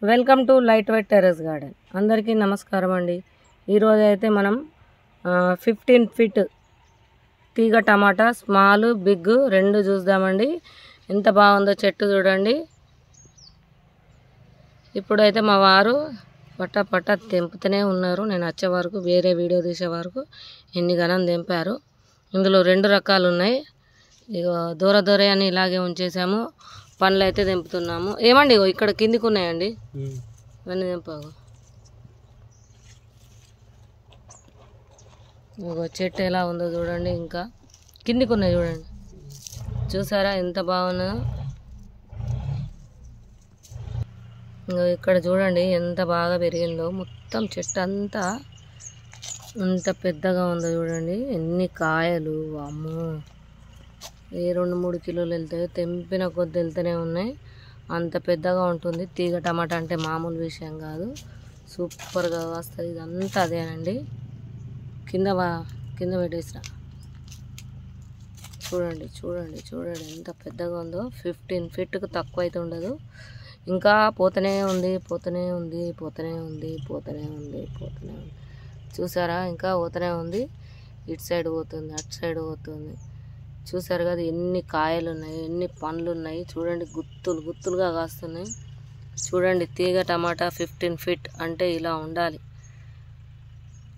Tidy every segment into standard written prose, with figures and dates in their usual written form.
Welcome to light weight terrace garden. అందరికీ నమస్కారం అండి. ఈరోజు అయితే మనం 15 ఫీట్ తీగ టమాటా స్మాల్ బిగ్ రెండు చూద్దామండి. ఎంత బాగుందో చెట్టు చూడండి. ఇప్పుడైతే మా వారు పట్ట తెంపుతూనే ఉన్నారు. నేను వచ్చే వరకు వేరే వీడియో తీసే వరకు ఎన్ని గణం తెంపారు. ఇందులో 2 రకాలు ఉన్నాయి. ఇక దూర అని ఇలాగే ఉంచేసాము. పండ్లు అయితే తెంపుతున్నాము. ఏమండి ఇక్కడ కిందికి ఉన్నాయండి, ఇవన్నీ తెంపాము. ఇగో చెట్టు ఎలా ఉందో చూడండి. ఇంకా కిందికి ఉన్నాయి చూడండి. చూసారా ఎంత బాగున్నదో. ఇంకా ఇక్కడ చూడండి ఎంత బాగా పెరిగిందో. మొత్తం చెట్టు అంతా ఎంత పెద్దగా ఉందో చూడండి. ఎన్ని కాయలు, అమ్మో! 2-3 కిలోలు వెళ్తాయి. తెంపిన కొద్ది వెళ్తూనే ఉన్నాయి. అంత పెద్దగా ఉంటుంది. తీగ టమాటా అంటే మామూలు విషయం కాదు. సూపర్గా వస్తుంది. ఇదంతా అదేనండి. కింద పెట్టేసిన చూడండి ఎంత పెద్దగా ఉందో. 15 ఫీట్కు తక్కువ అయితే ఉండదు. ఇంకా పోతూనే ఉంది. చూసారా, ఇంకా పోతూనే ఉంది. ఇటు సైడ్ పోతుంది, అటు సైడ్ పోతుంది. చూసారు కదా ఎన్ని కాయలు ఉన్నాయి, ఎన్ని పండ్లు ఉన్నాయి. చూడండి గుత్తులుగా కాస్తున్నాయి. చూడండి తీగ టమాటా 15 ఫీట్ అంటే ఇలా ఉండాలి.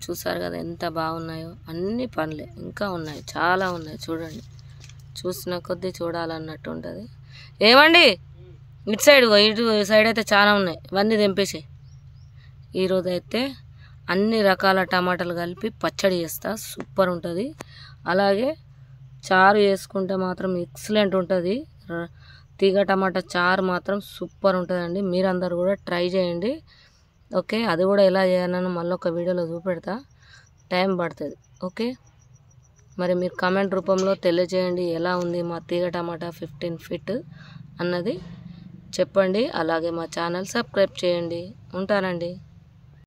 చూసారు కదా ఎంత బాగున్నాయో. అన్ని పండ్లే ఇంకా ఉన్నాయి, చాలా ఉన్నాయి. చూడండి, చూసిన కొద్దీ చూడాలన్నట్టు ఉంటుంది. ఏమండి ఇటు సైడ్ అయితే చాలా ఉన్నాయి. ఇవన్నీ తెంపేసి ఈరోజు అయితే అన్ని రకాల టమాటాలు కలిపి పచ్చడి చేస్తా. సూపర్ ఉంటుంది. అలాగే చారు చేసుకుంటే మాత్రం ఎక్సలెంట్ ఉంటుంది. తీగ టమాటా చారు మాత్రం సూపర్ ఉంటుందండి. మీరందరూ కూడా ట్రై చేయండి. ఓకే, అది కూడా ఎలా చేయాలని మళ్ళీ ఒక వీడియోలో చూపెడతా. టైం పడుతుంది. ఓకే, మరి మీరు కామెంట్ రూపంలో తెలియజేయండి ఎలా ఉంది మా తీగ టమాటా 15 ఫీట్ అన్నది చెప్పండి. అలాగే మా ఛానల్ సబ్స్క్రైబ్ చేయండి. ఉంటానండి.